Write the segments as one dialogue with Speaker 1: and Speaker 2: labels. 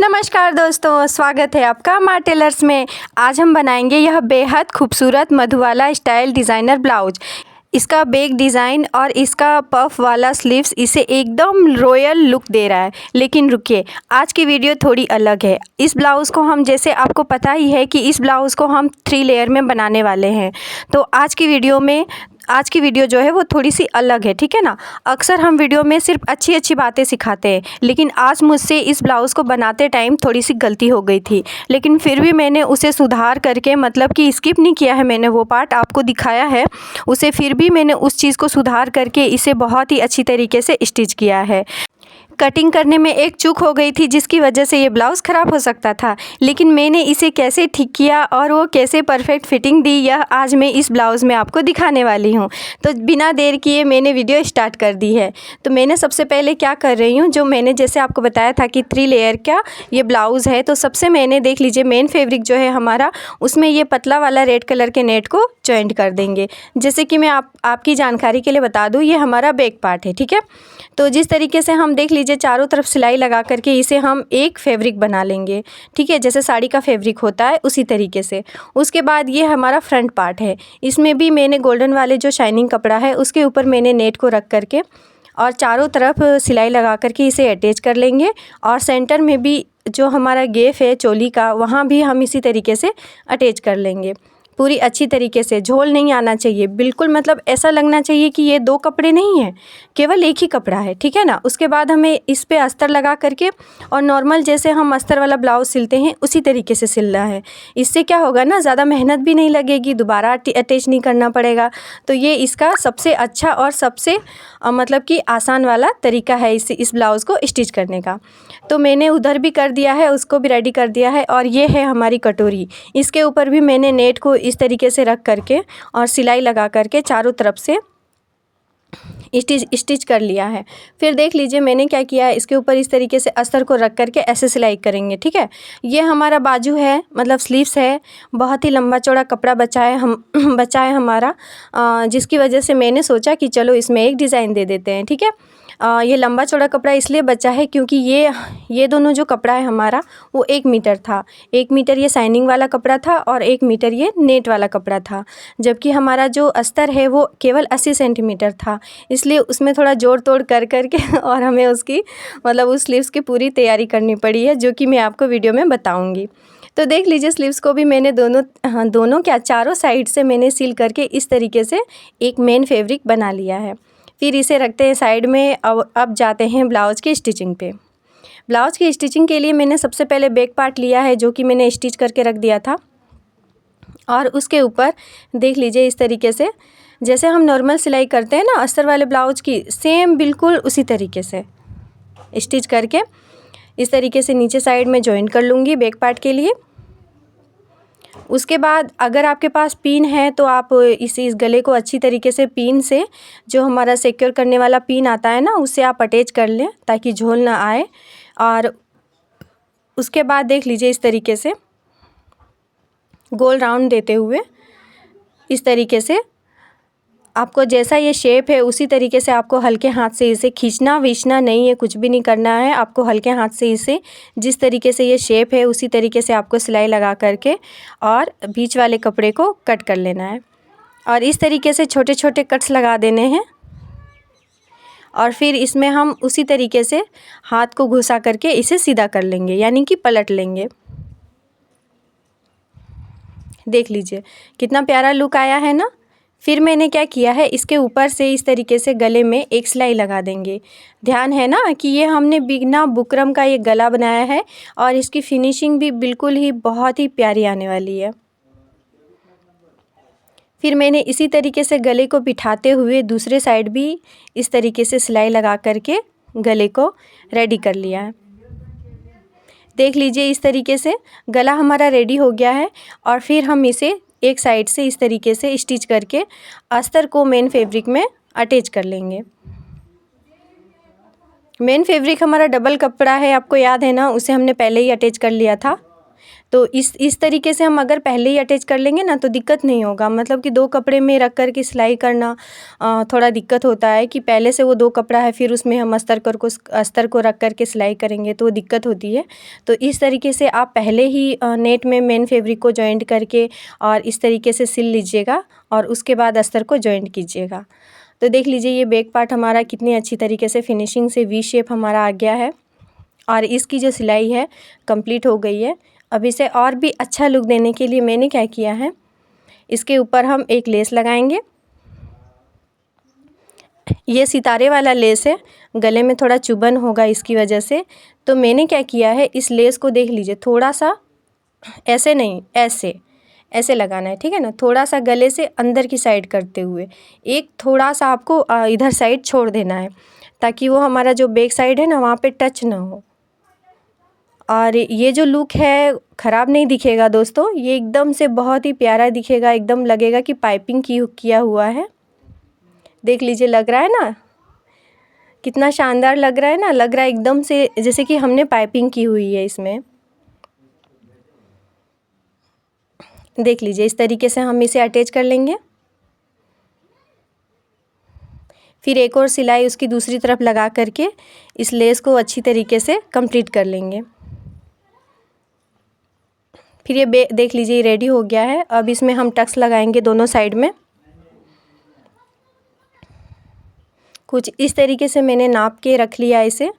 Speaker 1: नमस्कार दोस्तों, स्वागत है आपका माँ टेलर्स में। आज हम बनाएंगे यह बेहद खूबसूरत मधुबाला स्टाइल डिज़ाइनर ब्लाउज। इसका बैक डिज़ाइन और इसका पफ वाला स्लीव्स इसे एकदम रॉयल लुक दे रहा है। लेकिन रुकिए, आज की वीडियो थोड़ी अलग है। इस ब्लाउज़ को हम, जैसे आपको पता ही है कि इस ब्लाउज़ को हम 3 लेयर में बनाने वाले हैं। तो आज की वीडियो जो है वो थोड़ी सी अलग है, ठीक है ना। अक्सर हम वीडियो में सिर्फ अच्छी अच्छी बातें सिखाते हैं, लेकिन आज मुझसे इस ब्लाउज़ को बनाते टाइम थोड़ी सी गलती हो गई थी। लेकिन फिर भी मैंने उसे सुधार करके, मतलब कि स्किप नहीं किया है, मैंने वो पार्ट आपको दिखाया है उसे, फिर भी मैंने उस चीज़ को सुधार करके इसे बहुत ही अच्छी तरीके से स्टिच किया है। कटिंग करने में एक चूक हो गई थी जिसकी वजह से ये ब्लाउज़ ख़राब हो सकता था, लेकिन मैंने इसे कैसे ठीक किया और वो कैसे परफेक्ट फिटिंग दी, यह आज मैं इस ब्लाउज़ में आपको दिखाने वाली हूँ। तो बिना देर किए मैंने वीडियो स्टार्ट कर दी है। तो मैंने सबसे पहले क्या कर रही हूँ, जो मैंने जैसे आपको बताया था कि 3 लेयर का ये ब्लाउज़ है, तो सबसे मैंने देख लीजिए मेन फैब्रिक जो है हमारा, उसमें ये पतला वाला रेड कलर के नेट को जॉइंट कर देंगे। जैसे कि मैं आपकी जानकारी के लिए बता दूँ, ये हमारा बैक पार्ट है, ठीक है। तो जिस तरीके से हम देख लीजिए चारों तरफ सिलाई लगा करके इसे हम एक फैब्रिक बना लेंगे, ठीक है, जैसे साड़ी का फैब्रिक होता है उसी तरीके से। उसके बाद ये हमारा फ्रंट पार्ट है, इसमें भी मैंने गोल्डन वाले जो शाइनिंग कपड़ा है उसके ऊपर मैंने नेट को रख करके और चारों तरफ सिलाई लगा करके इसे अटैच कर लेंगे। और सेंटर में भी जो हमारा गैप है चोली का, वहाँ भी हम इसी तरीके से अटैच कर लेंगे पूरी अच्छी तरीके से। झोल नहीं आना चाहिए बिल्कुल, मतलब ऐसा लगना चाहिए कि ये 2 कपड़े नहीं हैं, केवल एक ही कपड़ा है, ठीक है ना। उसके बाद हमें इस पे अस्तर लगा करके और नॉर्मल जैसे हम अस्तर वाला ब्लाउज़ सिलते हैं उसी तरीके से सिलना है। इससे क्या होगा ना, ज़्यादा मेहनत भी नहीं लगेगी, दोबारा अटैच नहीं करना पड़ेगा। तो ये इसका सबसे अच्छा और सबसे मतलब कि आसान वाला तरीका है इस ब्लाउज़ को स्टिच करने का। तो मैंने उधर भी कर दिया है, उसको भी रेडी कर दिया है। और ये है हमारी कटोरी, इसके ऊपर भी मैंने नेट को इस तरीके से रख करके और सिलाई लगा करके चारों तरफ से स्टिच कर लिया है। फिर देख लीजिए मैंने क्या किया है, इसके ऊपर इस तरीके से अस्तर को रख करके ऐसे सिलाई करेंगे, ठीक है। ये हमारा बाजू है, मतलब स्लीव्स है। बहुत ही लंबा चौड़ा कपड़ा बचा है हमारा, जिसकी वजह से मैंने सोचा कि चलो इसमें एक डिज़ाइन दे देते हैं, ठीक है। ये लंबा चौड़ा कपड़ा इसलिए बचा है क्योंकि ये दोनों जो कपड़ा है हमारा वो 1 मीटर था। 1 मीटर ये शाइनिंग वाला कपड़ा था और 1 मीटर ये नेट वाला कपड़ा था, जबकि हमारा जो अस्तर है वो केवल 80 सेंटीमीटर था। इसलिए उसमें थोड़ा जोड़ तोड़ कर के और हमें उसकी, मतलब उस स्लीव्स की पूरी तैयारी करनी पड़ी है, जो कि मैं आपको वीडियो में बताऊँगी। तो देख लीजिए स्लीव्स को भी मैंने दोनों क्या चारों साइड से मैंने सील करके इस तरीके से एक मेन फैब्रिक बना लिया है। फिर इसे रखते हैं साइड में। अब जाते हैं ब्लाउज़ की स्टिचिंग पे। ब्लाउज़ की स्टिचिंग के लिए मैंने सबसे पहले बैक पार्ट लिया है, जो कि मैंने स्टिच करके रख दिया था। और उसके ऊपर देख लीजिए इस तरीके से, जैसे हम नॉर्मल सिलाई करते हैं ना अस्तर वाले ब्लाउज़ की, सेम बिल्कुल उसी तरीके से स्टिच करके इस तरीके से नीचे साइड में जॉइन कर लूँगी बैक पार्ट के लिए। उसके बाद अगर आपके पास पिन है तो आप इस गले को अच्छी तरीके से पिन से, जो हमारा सिक्योर करने वाला पिन आता है ना, उससे आप अटैच कर लें ताकि झोल ना आए। और उसके बाद देख लीजिए इस तरीके से गोल राउंड देते हुए, इस तरीके से आपको जैसा ये शेप है उसी तरीके से आपको हल्के हाथ से इसे खींचना विचना नहीं है, कुछ भी नहीं करना है। आपको हल्के हाथ से इसे जिस तरीके से ये शेप है उसी तरीके से आपको सिलाई लगा करके और बीच वाले कपड़े को कट कर लेना है। और इस तरीके से छोटे छोटे कट्स लगा देने हैं। और फिर इसमें हम उसी तरीके से हाथ को घुसा करके इसे सीधा कर लेंगे, यानी कि पलट लेंगे। देख लीजिए कितना प्यारा लुक आया है ना। फिर मैंने क्या किया है, इसके ऊपर से इस तरीके से गले में एक सिलाई लगा देंगे। ध्यान है ना कि ये हमने बिना बुकरम का ये गला बनाया है और इसकी फिनिशिंग भी बिल्कुल ही बहुत ही प्यारी आने वाली है। फिर मैंने इसी तरीके से गले को बिठाते हुए दूसरे साइड भी इस तरीके से सिलाई लगा करके गले को रेडी कर लिया है। देख लीजिए इस तरीके से गला हमारा रेडी हो गया है। और फिर हम इसे एक साइड से इस तरीके से स्टिच करके अस्तर को मेन फैब्रिक में अटैच कर लेंगे। मेन फैब्रिक हमारा डबल कपड़ा है, आपको याद है ना, उसे हमने पहले ही अटैच कर लिया था। तो इस तरीके से हम अगर पहले ही अटैच कर लेंगे ना तो दिक्कत नहीं होगा। मतलब कि 2 कपड़े में रख कर के सिलाई करना थोड़ा दिक्कत होता है कि पहले से वो 2 कपड़ा है फिर उसमें हम अस्तर को रख कर के सिलाई करेंगे तो दिक्कत होती है। तो इस तरीके से आप पहले ही नेट में मेन फैब्रिक को जॉइंट करके और इस तरीके से सिल लीजिएगा और उसके बाद अस्तर को जॉइंट कीजिएगा। तो देख लीजिए ये बैक पार्ट हमारा कितनी अच्छी तरीके से फिनिशिंग से वी शेप हमारा आ गया है और इसकी जो सिलाई है कंप्लीट हो गई है। अब इसे और भी अच्छा लुक देने के लिए मैंने क्या किया है, इसके ऊपर हम एक लेस लगाएंगे। ये सितारे वाला लेस है, गले में थोड़ा चुभन होगा इसकी वजह से। तो मैंने क्या किया है, इस लेस को देख लीजिए थोड़ा सा ऐसे नहीं ऐसे लगाना है, ठीक है ना। थोड़ा सा गले से अंदर की साइड करते हुए एक थोड़ा सा आपको इधर साइड छोड़ देना है ताकि वो हमारा जो बैक साइड है ना वहाँ पे टच ना हो। और ये जो लुक है ख़राब नहीं दिखेगा दोस्तों, ये एकदम से बहुत ही प्यारा दिखेगा, एकदम लगेगा कि पाइपिंग किया हुआ है। देख लीजिए लग रहा है ना कितना शानदार लग रहा है ना, लग रहा है एकदम से जैसे कि हमने पाइपिंग की हुई है इसमें। देख लीजिए इस तरीके से हम इसे अटैच कर लेंगे। फिर एक और सिलाई उसकी दूसरी तरफ लगा करके इस लेस को अच्छी तरीके से कंप्लीट कर लेंगे। फिर ये देख लीजिए रेडी हो गया है। अब इसमें हम टक्स लगाएंगे दोनों साइड में। कुछ इस तरीके से मैंने नाप के रख लिया इसे,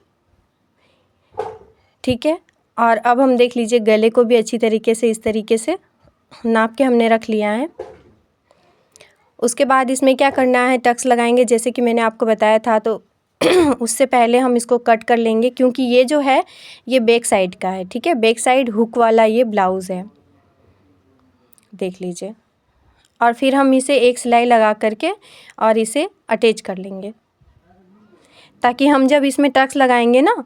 Speaker 1: ठीक है। और अब हम देख लीजिए गले को भी अच्छी तरीके से इस तरीके से नाप के हमने रख लिया है। उसके बाद इसमें क्या करना है, टक्स लगाएंगे जैसे कि मैंने आपको बताया था। तो उससे पहले हम इसको कट कर लेंगे क्योंकि ये जो है ये बैक साइड का है, ठीक है। बैक साइड हुक वाला ये ब्लाउज़ है, देख लीजिए। और फिर हम इसे एक सिलाई लगा करके और इसे अटैच कर लेंगे ताकि हम जब इसमें टक्स लगाएंगे ना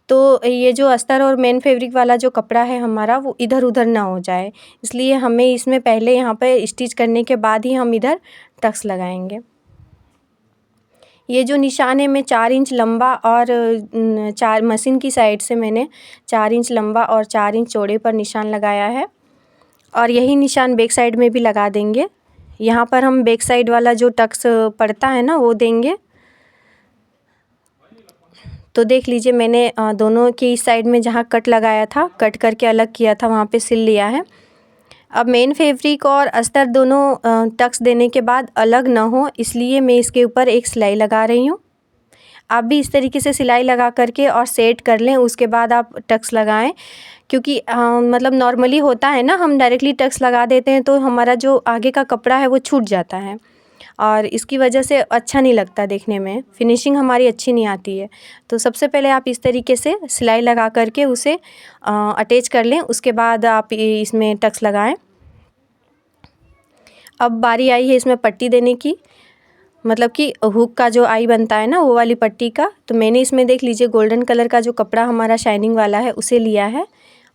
Speaker 1: तो ये जो अस्तर और मेन फैब्रिक वाला जो कपड़ा है हमारा वो इधर उधर ना हो जाए। इसलिए हमें इसमें पहले यहाँ पे स्टिच करने के बाद ही हम इधर टक्स लगाएंगे। ये जो निशान है मैं 4 इंच लंबा और 4 मशीन की साइड से मैंने 4 इंच लंबा और 4 इंच चौड़े पर निशान लगाया है और यही निशान बैक साइड में भी लगा देंगे। यहाँ पर हम बैक साइड वाला जो टक्स पड़ता है ना वो देंगे। तो देख लीजिए मैंने दोनों की साइड में जहाँ कट लगाया था, कट करके अलग किया था, वहाँ पे सिल लिया है। अब मेन फैब्रिक और अस्तर दोनों टक्स देने के बाद अलग ना हो इसलिए मैं इसके ऊपर एक सिलाई लगा रही हूँ। आप भी इस तरीके से सिलाई लगा करके और सेट कर लें, उसके बाद आप टक्स लगाएं। क्योंकि मतलब नॉर्मली होता है ना, हम डायरेक्टली टक्स लगा देते हैं तो हमारा जो आगे का कपड़ा है वो छूट जाता है और इसकी वजह से अच्छा नहीं लगता देखने में, फिनिशिंग हमारी अच्छी नहीं आती है। तो सबसे पहले आप इस तरीके से सिलाई लगा करके उसे अटैच कर लें, उसके बाद आप इसमें टक्स लगाएं। अब बारी आई है इसमें पट्टी देने की, मतलब कि हुक का जो आई बनता है ना वो वाली पट्टी का। तो मैंने इसमें देख लीजिए गोल्डन कलर का जो कपड़ा हमारा शाइनिंग वाला है उसे लिया है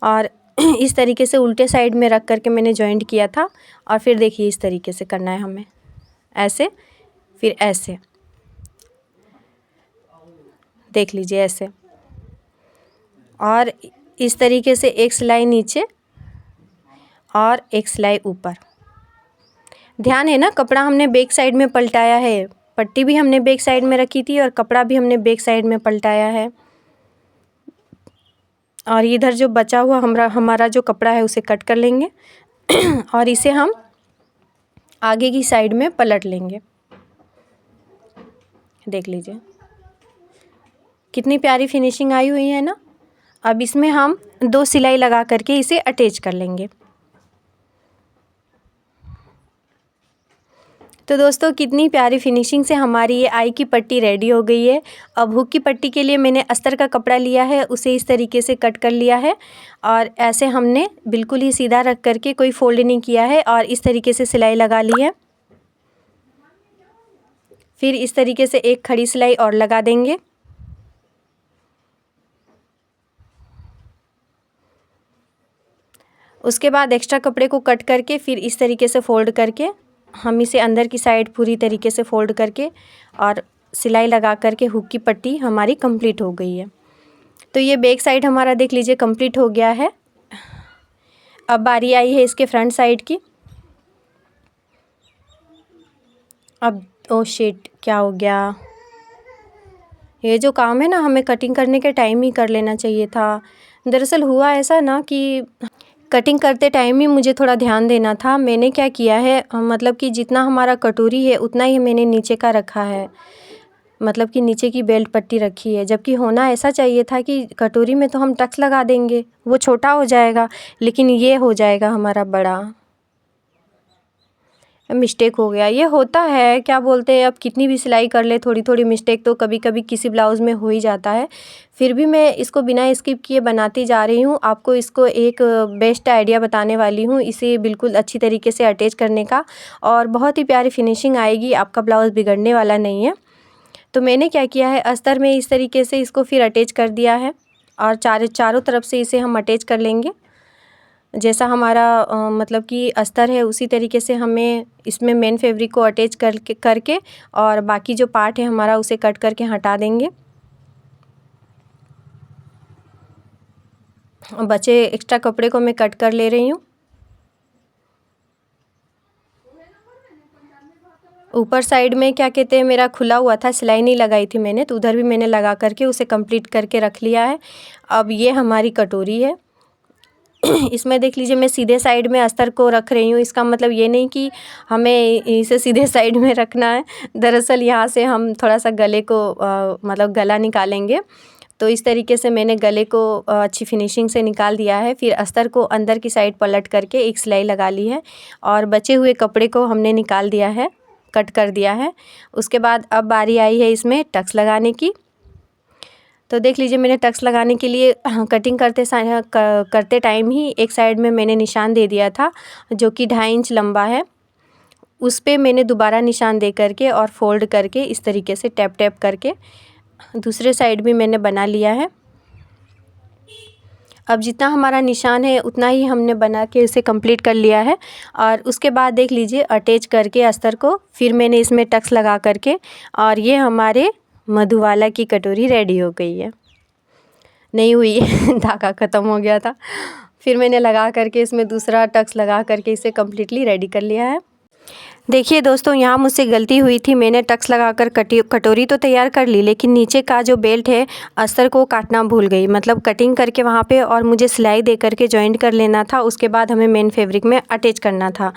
Speaker 1: और इस तरीके से उल्टे साइड में रख करके मैंने जॉइंट किया था। और फिर देखिए इस तरीके से करना है हमें, ऐसे फिर ऐसे, देख लीजिए ऐसे। और इस तरीके से एक सिलाई नीचे और एक सिलाई ऊपर। ध्यान है ना, कपड़ा हमने बैक साइड में पलटाया है, पट्टी भी हमने बैक साइड में रखी थी और कपड़ा भी हमने बैक साइड में पलटाया है। और इधर जो बचा हुआ हमारा जो कपड़ा है उसे कट कर लेंगे और इसे हम आगे की साइड में पलट लेंगे। देख लीजिए कितनी प्यारी फिनिशिंग आई हुई है ना। अब इसमें हम 2 सिलाई लगा करके इसे अटैच कर लेंगे। तो दोस्तों कितनी प्यारी फिनिशिंग से हमारी ये आई की पट्टी रेडी हो गई है। अब हुक की पट्टी के लिए मैंने अस्तर का कपड़ा लिया है, उसे इस तरीके से कट कर लिया है और ऐसे हमने बिल्कुल ही सीधा रख करके कोई फोल्ड नहीं किया है और इस तरीके से सिलाई लगा ली है। फिर इस तरीके से एक खड़ी सिलाई और लगा देंगे। उसके बाद एक्स्ट्रा कपड़े को कट करके फिर इस तरीके से फोल्ड करके हम इसे अंदर की साइड पूरी तरीके से फोल्ड करके और सिलाई लगा करके हुक की पट्टी हमारी कंप्लीट हो गई है। तो ये बैक साइड हमारा देख लीजिए कंप्लीट हो गया है। अब बारी आई है इसके फ्रंट साइड की। अब ओ शिट, क्या हो गया? ये जो काम है ना, हमें कटिंग करने के टाइम ही कर लेना चाहिए था। दरअसल हुआ ऐसा ना कि कटिंग करते टाइम ही मुझे थोड़ा ध्यान देना था। मैंने क्या किया है, मतलब कि जितना हमारा कटोरी है उतना ही मैंने नीचे का रखा है, मतलब कि नीचे की बेल्ट पट्टी रखी है। जबकि होना ऐसा चाहिए था कि कटोरी में तो हम टक्स लगा देंगे, वो छोटा हो जाएगा, लेकिन ये हो जाएगा हमारा बड़ा। मिस्टेक हो गया, ये होता है, क्या बोलते हैं, अब कितनी भी सिलाई कर ले थोड़ी थोड़ी मिस्टेक तो कभी कभी किसी ब्लाउज़ में हो ही जाता है। फिर भी मैं इसको बिना स्किप किए बनाती जा रही हूँ। आपको इसको एक बेस्ट आइडिया बताने वाली हूँ इसे बिल्कुल अच्छी तरीके से अटैच करने का, और बहुत ही प्यारी फिनिशिंग आएगी, आपका ब्लाउज़ बिगड़ने वाला नहीं है। तो मैंने क्या किया है, अस्तर में इस तरीके से इसको फिर अटैच कर दिया है, और चारों तरफ से इसे हम अटैच कर लेंगे। जैसा हमारा मतलब कि अस्तर है उसी तरीके से हमें इसमें मेन फैब्रिक को अटैच करके और बाकी जो पार्ट है हमारा उसे कट करके हटा देंगे। बचे एक्स्ट्रा कपड़े को मैं कट कर ले रही हूँ। ऊपर साइड में क्या कहते हैं, मेरा खुला हुआ था, सिलाई नहीं लगाई थी मैंने, तो उधर भी मैंने लगा करके उसे कंप्लीट करके रख लिया है। अब ये हमारी कटोरी है। इसमें देख लीजिए मैं सीधे साइड में अस्तर को रख रही हूँ। इसका मतलब ये नहीं कि हमें इसे सीधे साइड में रखना है। दरअसल यहाँ से हम थोड़ा सा गले को मतलब गला निकालेंगे, तो इस तरीके से मैंने गले को अच्छी फिनिशिंग से निकाल दिया है। फिर अस्तर को अंदर की साइड पलट करके एक सिलाई लगा ली है, और बचे हुए कपड़े को हमने निकाल दिया है, कट कर दिया है। उसके बाद अब बारी आई है इसमें टक्स लगाने की। तो देख लीजिए मैंने टक्स लगाने के लिए कटिंग करते टाइम ही एक साइड में मैंने निशान दे दिया था जो कि 2.5 इंच लंबा है। उस पे मैंने दोबारा निशान दे करके और फोल्ड करके इस तरीके से टैप टैप करके दूसरे साइड भी मैंने बना लिया है। अब जितना हमारा निशान है उतना ही हमने बना के इसे कंप्लीट कर लिया है। और उसके बाद देख लीजिए अटैच करके अस्तर को फिर मैंने इसमें टक्स लगा करके, और ये हमारे मधुबाला की कटोरी रेडी हो गई है। नहीं हुई धागा ख़त्म हो गया था, फिर मैंने लगा करके इसमें दूसरा टक्स लगा करके इसे कम्प्लीटली रेडी कर लिया है। देखिए दोस्तों, यहाँ मुझसे गलती हुई थी, मैंने टक्स लगाकर कटोरी तो तैयार कर ली, लेकिन नीचे का जो बेल्ट है अस्तर को काटना भूल गई। मतलब कटिंग करके वहाँ पे और मुझे सिलाई दे करके जॉइंट कर लेना था, उसके बाद हमें मेन फैब्रिक में अटैच करना था।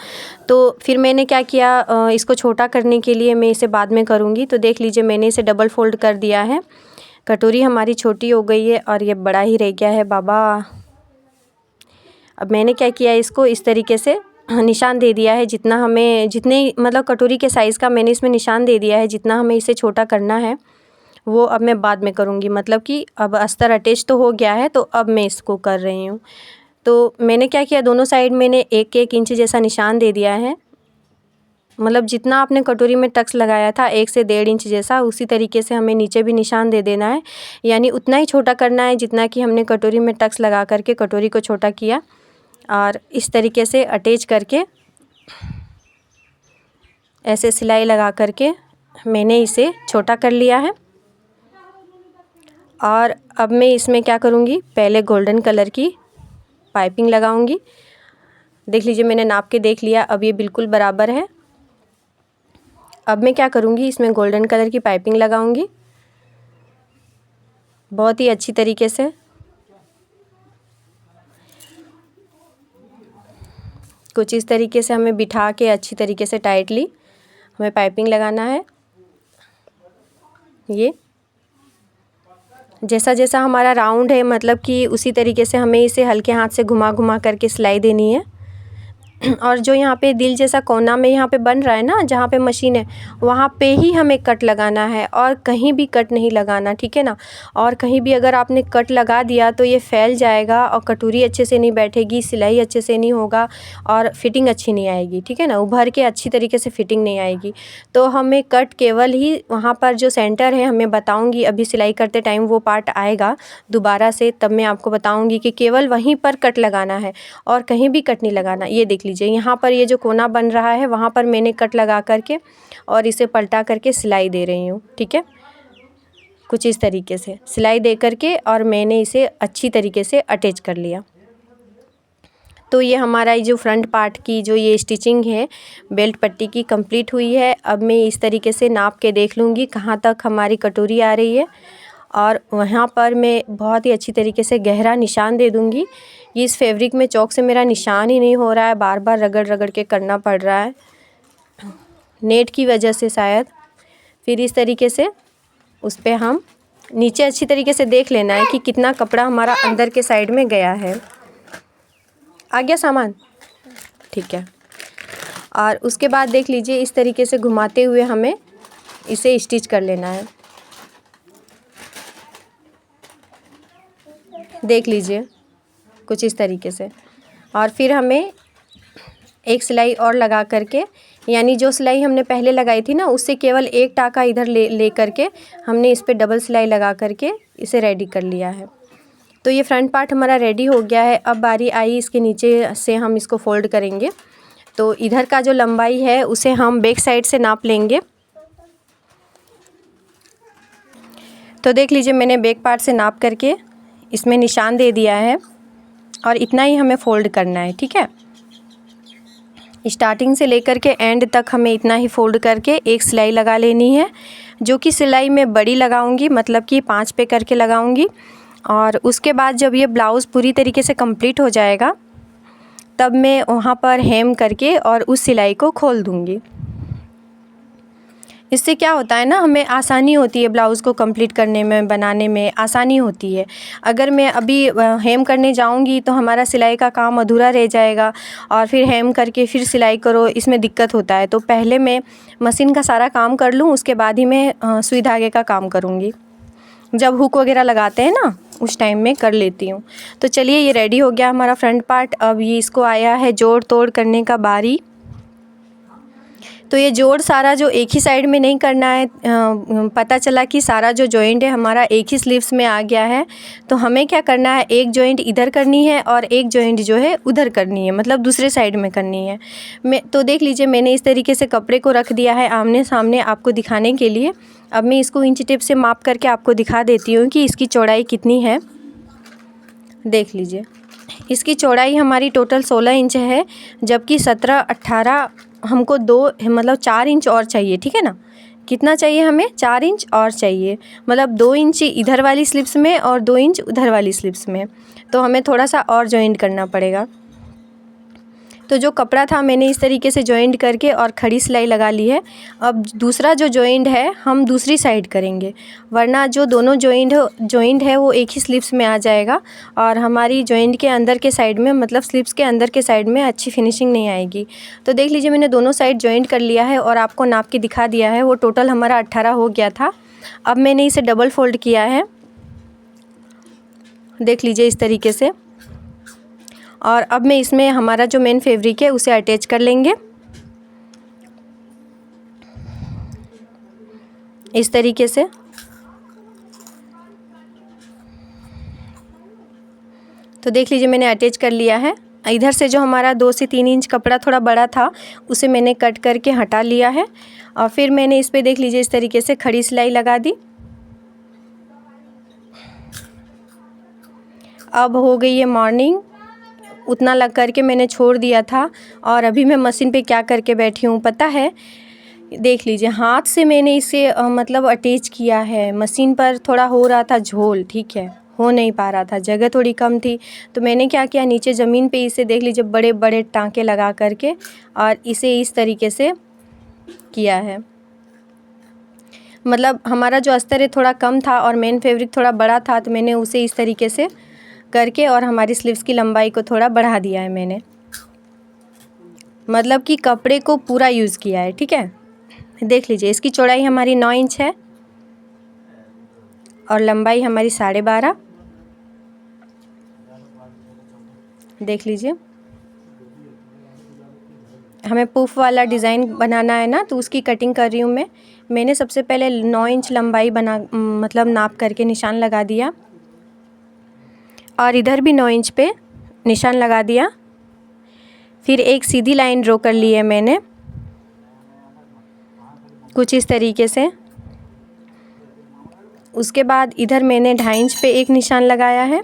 Speaker 1: तो फिर मैंने क्या किया, इसको छोटा करने के लिए मैं इसे बाद में करूँगी। तो देख लीजिए मैंने इसे डबल फोल्ड कर दिया है। कटोरी हमारी छोटी हो गई है और ये बड़ा ही रह गया है बाबा। अब मैंने क्या किया, इसको इस तरीके से निशान दे दिया है, जितने मतलब कटोरी के साइज़ का मैंने इसमें निशान दे दिया है। जितना हमें इसे छोटा करना है वो अब मैं बाद में करूँगी। मतलब कि अब अस्तर अटैच तो हो गया है, तो अब मैं इसको कर रही हूँ। तो मैंने क्या किया, दोनों साइड मैंने 1-1 इंच जैसा निशान दे दिया है। मतलब जितना आपने कटोरी में टक्स लगाया था 1 से 1.5 इंच जैसा, उसी तरीके से हमें नीचे भी निशान दे देना है। यानी उतना ही छोटा करना है जितना कि हमने कटोरी में टक्स लगा करके कटोरी को छोटा किया। और इस तरीके से अटैच करके ऐसे सिलाई लगा करके मैंने इसे छोटा कर लिया है। और अब मैं इसमें क्या करूँगी, पहले गोल्डन कलर की पाइपिंग लगाऊंगी। देख लीजिए मैंने नाप के देख लिया, अब ये बिल्कुल बराबर है। अब मैं क्या करूँगी, इसमें गोल्डन कलर की पाइपिंग लगाऊंगी बहुत ही अच्छी तरीके से। कुछ इस तरीके से हमें बिठा के अच्छी तरीके से टाइटली हमें पाइपिंग लगाना है। ये जैसा जैसा हमारा राउंड है, मतलब कि उसी तरीके से हमें इसे हल्के हाथ से घुमा घुमा करके सिलाई देनी है। और जो यहाँ पे दिल जैसा कोना में यहाँ पे बन रहा है ना, जहाँ पे मशीन है वहाँ पे ही हमें कट लगाना है, और कहीं भी कट नहीं लगाना, ठीक है ना। और कहीं भी अगर आपने कट लगा दिया तो ये फैल जाएगा और कटोरी अच्छे से नहीं बैठेगी, सिलाई अच्छे से नहीं होगा और फिटिंग अच्छी नहीं आएगी, ठीक है ना। उभर के अच्छी तरीके से फिटिंग नहीं आएगी। तो हमें कट केवल ही वहाँ पर जो सेंटर है, हमें बताऊँगी अभी सिलाई करते टाइम वो पार्ट आएगा दोबारा से, तब मैं आपको बताऊँगी कि केवल वहीं पर कट लगाना है और कहीं भी कट नहीं लगाना। ये देख लीजिए यहाँ पर ये जो कोना बन रहा है वहाँ पर मैंने कट लगा करके और इसे पलटा करके सिलाई दे रही हूँ, ठीक है। कुछ इस तरीके से सिलाई दे करके और मैंने इसे अच्छी तरीके से अटैच कर लिया। तो ये हमारा ये जो फ्रंट पार्ट की जो ये स्टिचिंग है बेल्ट पट्टी की कंप्लीट हुई है। अब मैं इस तरीके से नाप के देख लूँगी कहाँ तक हमारी कटोरी आ रही है, और वहाँ पर मैं बहुत ही अच्छी तरीके से गहरा निशान दे दूँगी। ये इस फैब्रिक में चॉक से मेरा निशान ही नहीं हो रहा है, बार बार रगड़ रगड़ के करना पड़ रहा है नेट की वजह से शायद। फिर इस तरीके से उस पर हम नीचे अच्छी तरीके से देख लेना है कि कितना कपड़ा हमारा अंदर के साइड में गया है। आ गया सामान, ठीक है। और उसके बाद देख लीजिए इस तरीके से घुमाते हुए हमें इसे स्टिच कर लेना है। देख लीजिए कुछ इस तरीके से। और फिर हमें एक सिलाई और लगा करके, यानी जो सिलाई हमने पहले लगाई थी ना उससे केवल एक टाका इधर ले करके हमने इस पे डबल सिलाई लगा करके इसे रेडी कर लिया है। तो ये फ्रंट पार्ट हमारा रेडी हो गया है। अब बारी आई इसके नीचे से हम इसको फोल्ड करेंगे। तो इधर का जो लंबाई है उसे हम बैक साइड से नाप लेंगे। तो देख लीजिए मैंने बैक पार्ट से नाप करके इसमें निशान दे दिया है, और इतना ही हमें फ़ोल्ड करना है, ठीक है। स्टार्टिंग से लेकर के एंड तक हमें इतना ही फ़ोल्ड करके एक सिलाई लगा लेनी है, जो कि सिलाई मैं बड़ी लगाऊंगी, मतलब कि 5 पे करके लगाऊंगी। और उसके बाद जब ये ब्लाउज़ पूरी तरीके से कंप्लीट हो जाएगा तब मैं वहाँ पर हेम करके और उस सिलाई को खोल दूँगी। इससे क्या होता है ना, हमें आसानी होती है ब्लाउज़ को कंप्लीट करने में, बनाने में आसानी होती है। अगर मैं अभी हेम करने जाऊंगी तो हमारा सिलाई का काम अधूरा रह जाएगा, और फिर हेम करके फिर सिलाई करो, इसमें दिक्कत होता है। तो पहले मैं मशीन का सारा काम कर लूँ, उसके बाद ही मैं सुई धागे का काम करूँगी। जब हुक वगैरह लगाते हैं ना उस टाइम में कर लेती हूँ। तो चलिए ये रेडी हो गया हमारा फ्रंट पार्ट। अब ये इसको आया है जोड़ तोड़ करने का बारी। तो ये जोड़ सारा जो एक ही साइड में नहीं करना है, पता चला कि सारा जो जॉइंट है हमारा एक ही स्लीव्स में आ गया है। तो हमें क्या करना है, एक जॉइंट इधर करनी है और एक जॉइंट जो है उधर करनी है, मतलब दूसरे साइड में करनी है। तो देख लीजिए मैंने इस तरीके से कपड़े को रख दिया है आमने सामने आपको दिखाने के लिए। अब मैं इसको इंच टेप से माप करके आपको दिखा देती हूँ कि इसकी चौड़ाई कितनी है। देख लीजिए इसकी चौड़ाई हमारी टोटल 16 इंच है, जबकि 17-18 हमको 4 इंच और चाहिए, ठीक है ना। कितना चाहिए हमें, 4 इंच और चाहिए, मतलब 2 इंच इधर वाली स्लिप्स में और 2 इंच उधर वाली स्लिप्स में। तो हमें थोड़ा सा और जॉइंट करना पड़ेगा। तो जो कपड़ा था मैंने इस तरीके से जॉइंट करके और खड़ी सिलाई लगा ली है। अब दूसरा जो जॉइंट है हम दूसरी साइड करेंगे, वरना जो दोनों जॉइंट है वो एक ही स्लिप्स में आ जाएगा, और हमारी जॉइंट के अंदर के साइड में, मतलब स्लिप्स के अंदर के साइड में अच्छी फिनिशिंग नहीं आएगी। तो देख लीजिए मैंने दोनों साइड जॉइंट कर लिया है और आपको नाप के दिखा दिया है। वो टोटल हमारा 18 हो गया था। अब मैंने इसे डबल फोल्ड किया है, देख लीजिए इस तरीके से। और अब मैं इसमें हमारा जो मेन फैब्रिक है उसे अटैच कर लेंगे इस तरीके से। तो देख लीजिए मैंने अटैच कर लिया है। इधर से जो हमारा 2 से 3 इंच कपड़ा थोड़ा बड़ा था उसे मैंने कट करके हटा लिया है, और फिर मैंने इस पे देख लीजिए इस तरीके से खड़ी सिलाई लगा दी। अब हो गई है मॉर्निंग, उतना लग करके मैंने छोड़ दिया था, और अभी मैं मशीन पे क्या करके बैठी हूँ पता है। देख लीजिए हाथ से मैंने इसे मतलब अटैच किया है। मशीन पर थोड़ा हो रहा था झोल, ठीक है, हो नहीं पा रहा था, जगह थोड़ी कम थी। तो मैंने क्या किया, नीचे ज़मीन पे इसे देख लीजिए बड़े बड़े टाँके लगा करके और इसे इस तरीके से किया है। मतलब हमारा जो अस्तर है थोड़ा कम था और मेन फैब्रिक थोड़ा बड़ा था, तो मैंने उसे इस तरीके से करके और हमारी स्लीव्स की लंबाई को थोड़ा बढ़ा दिया है मैंने, मतलब कि कपड़े को पूरा यूज़ किया है, ठीक है। देख लीजिए इसकी चौड़ाई हमारी 9 इंच है और लंबाई हमारी 12.5। देख लीजिए हमें पुफ वाला डिज़ाइन बनाना है ना, तो उसकी कटिंग कर रही हूँ मैं। मैंने सबसे पहले 9 इंच लंबाई मतलब नाप करके निशान लगा दिया, और इधर भी 9 इंच पे निशान लगा दिया। फिर एक सीधी लाइन ड्रॉ कर ली है मैंने कुछ इस तरीके से। उसके बाद इधर मैंने 2.5 इंच पे एक निशान लगाया है।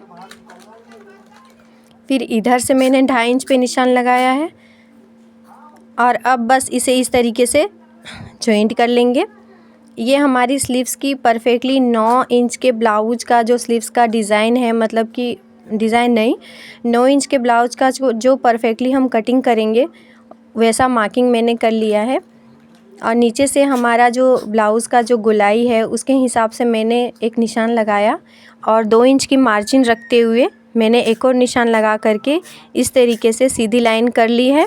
Speaker 1: फिर इधर से मैंने 2.5 इंच पे निशान लगाया है और अब बस इसे इस तरीके से जॉइंट कर लेंगे। ये हमारी स्लीव्स की परफेक्टली 9 इंच के ब्लाउज का जो स्लीव्स का डिज़ाइन है, मतलब कि डिज़ाइन नहीं, 9 इंच के ब्लाउज का जो परफेक्टली हम कटिंग करेंगे वैसा मार्किंग मैंने कर लिया है। और नीचे से हमारा जो ब्लाउज़ का जो गोलाई है उसके हिसाब से मैंने एक निशान लगाया और 2 इंच की मार्जिन रखते हुए मैंने एक और निशान लगा करके इस तरीके से सीधी लाइन कर ली है।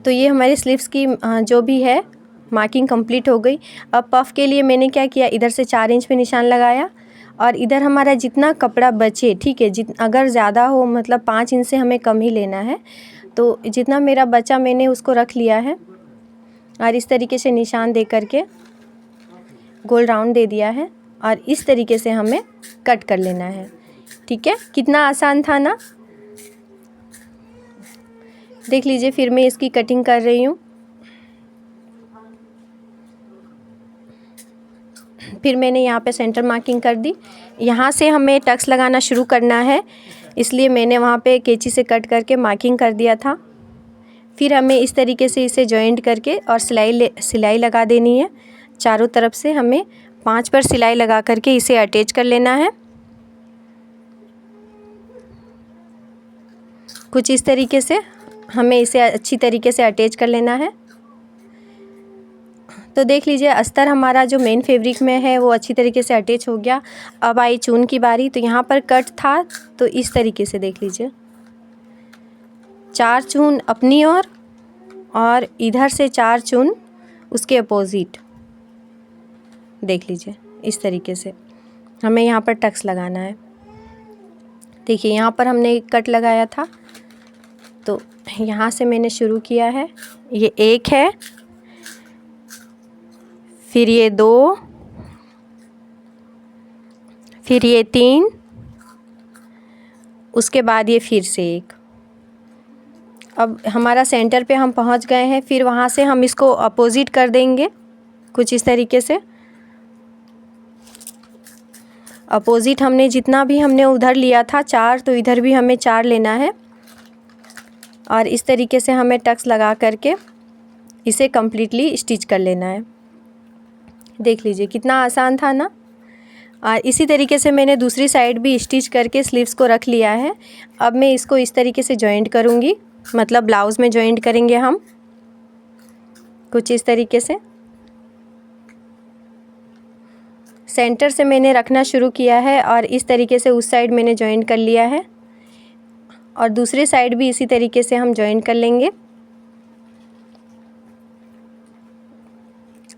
Speaker 1: तो ये हमारी स्लीव्स की जो भी है मार्किंग कंप्लीट हो गई। अब पफ़ के लिए मैंने क्या किया, इधर से 4 इंच पे निशान लगाया और इधर हमारा जितना कपड़ा बचे, ठीक है, अगर ज़्यादा हो मतलब 5 इंच से हमें कम ही लेना है, तो जितना मेरा बचा मैंने उसको रख लिया है और इस तरीके से निशान दे करके गोल राउंड दे दिया है और इस तरीके से हमें कट कर लेना है। ठीक है, कितना आसान था ना। देख लीजिए, फिर मैं इसकी कटिंग कर रही हूँ। फिर मैंने यहाँ पे सेंटर मार्किंग कर दी। यहाँ से हमें टक्स लगाना शुरू करना है, इसलिए मैंने वहाँ पे कैंची से कट करके मार्किंग कर दिया था। फिर हमें इस तरीके से इसे जॉइंट करके और सिलाई लगा देनी है। चारों तरफ से हमें 5 पर सिलाई लगा करके इसे अटैच कर लेना है। कुछ इस तरीके से हमें इसे अच्छी तरीके से अटैच कर लेना है। तो देख लीजिए, अस्तर हमारा जो मेन फैब्रिक में है वो अच्छी तरीके से अटैच हो गया। अब आई चून की बारी। तो यहाँ पर कट था तो इस तरीके से देख लीजिए, 4 चून अपनी ओर और इधर से 4 चून उसके अपोजिट। देख लीजिए, इस तरीके से हमें यहाँ पर टक्स लगाना है। देखिए, यहाँ पर हमने कट लगाया था तो यहाँ से मैंने शुरू किया है। ये 1 है, फिर ये 2, फिर ये 3, उसके बाद ये फिर से 1। अब हमारा सेंटर पे हम पहुंच गए हैं। फिर वहाँ से हम इसको अपोजिट कर देंगे कुछ इस तरीके से। अपोजिट हमने जितना भी हमने उधर लिया था 4, तो इधर भी हमें 4 लेना है और इस तरीके से हमें टक्स लगा करके इसे कम्प्लीटली स्टिच कर लेना है। देख लीजिए, कितना आसान था ना। और इसी तरीके से मैंने दूसरी साइड भी स्टिच करके स्लीव्स को रख लिया है। अब मैं इसको इस तरीके से जॉइंट करूँगी, मतलब ब्लाउज़ में जॉइंट करेंगे हम कुछ इस तरीके से। सेंटर से मैंने रखना शुरू किया है और इस तरीके से उस साइड मैंने जॉइंट कर लिया है और दूसरी साइड भी इसी तरीके से हम जॉइंट कर लेंगे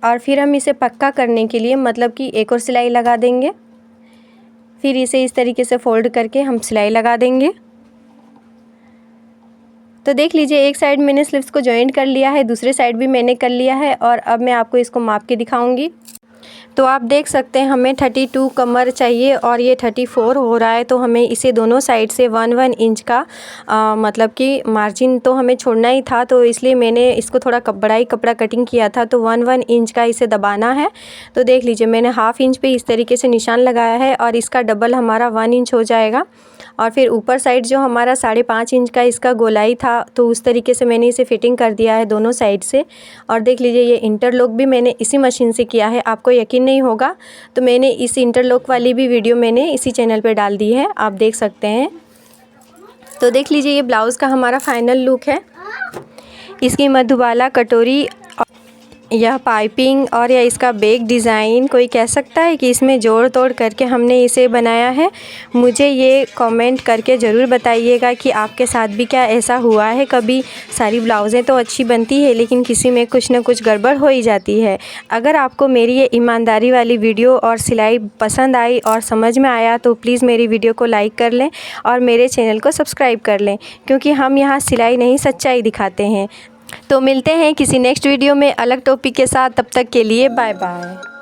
Speaker 1: और फिर हम इसे पक्का करने के लिए मतलब कि एक और सिलाई लगा देंगे। फिर इसे इस तरीके से फोल्ड करके हम सिलाई लगा देंगे। तो देख लीजिए, एक साइड मैंने स्लीव्स को जॉइंट कर लिया है, दूसरे साइड भी मैंने कर लिया है और अब मैं आपको इसको माप के दिखाऊंगी। तो आप देख सकते हैं हमें 32 कमर चाहिए और ये 34 हो रहा है। तो हमें इसे दोनों साइड से 1-1 इंच का मतलब कि मार्जिन तो हमें छोड़ना ही था, तो इसलिए मैंने इसको थोड़ा बड़ा ही कपड़ा कटिंग किया था। तो 1-1 इंच का इसे दबाना है। तो देख लीजिए, मैंने 1/2 इंच पे इस तरीके से निशान लगाया है और इसका डबल हमारा 1 इंच हो जाएगा। और फिर ऊपर साइड जो हमारा 5.5 इंच का इसका गोलाई था, तो उस तरीके से मैंने इसे फिटिंग कर दिया है दोनों साइड से। और देख लीजिए, ये इंटरलॉक भी मैंने इसी मशीन से किया है। आपको यकीन नहीं होगा तो मैंने इस इंटरलॉक वाली भी वीडियो मैंने इसी चैनल पे डाल दी है, आप देख सकते हैं। तो देख लीजिए, ये ब्लाउज़ का हमारा फाइनल लुक है। इसकी मधुबाला कटोरी, यह पाइपिंग और या इसका बैक डिज़ाइन, कोई कह सकता है कि इसमें जोड़ तोड़ करके हमने इसे बनाया है। मुझे ये कमेंट करके ज़रूर बताइएगा कि आपके साथ भी क्या ऐसा हुआ है कभी। सारी ब्लाउज़ें तो अच्छी बनती है लेकिन किसी में कुछ ना कुछ गड़बड़ हो ही जाती है। अगर आपको मेरी ये ईमानदारी वाली वीडियो और सिलाई पसंद आई और समझ में आया तो प्लीज़ मेरी वीडियो को लाइक कर लें और मेरे चैनल को सब्सक्राइब कर लें, क्योंकि हम यहाँ सिलाई नहीं सच्चाई दिखाते हैं। तो मिलते हैं किसी नेक्स्ट वीडियो में अलग टॉपिक के साथ। तब तक के लिए बाय बाय।